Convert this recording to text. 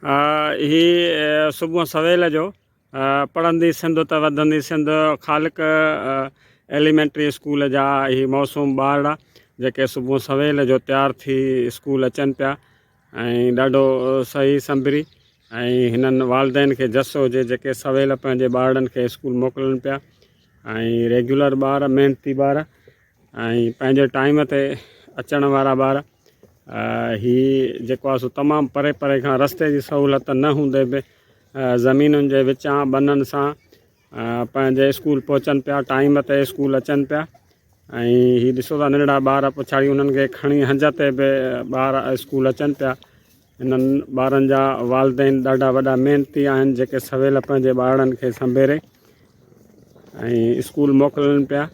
ही सुबुह सवेल जो पढ़ंदी सिंध त वधंदी सिंध ख़ालिक एलिमेंट्री स्कूल जा ही मौसूम ॿार जेके सुबुह सवेल जो तैयार थी स्कूल अचनि पिया ऐं ॾाढो सही संभरी ऐं हिननि वालदेन खे जस हुजे जेके सवेल पंहिंजे ॿारनि खे स्कूल मोकिलनि पिया ऐं रेगुलर ॿार मेहनती ॿार ऐं पंहिंजे टाइम ते अचण वारा ॿार। ही जेको आहे सो तमामु परे परे खां रस्ते जी सहूलियत न हूंदे बि ज़मीनुनि जे विचां बननि सां पंहिंजे स्कूल पहुचनि पिया, टाइम ते स्कूल अचनि पिया। ऐं हीअ ॾिसो था नंढड़ा ॿार पछाड़ी उन्हनि खे खणी हंज ते बि ॿार स्कूल अचनि पिया। हिननि ॿारनि जा वालदेन ॾाढा वॾा महिनती आहिनि जेके सवेल पंहिंजे ॿारनि खे संभेरे ऐं स्कूल मोकिलनि पिया।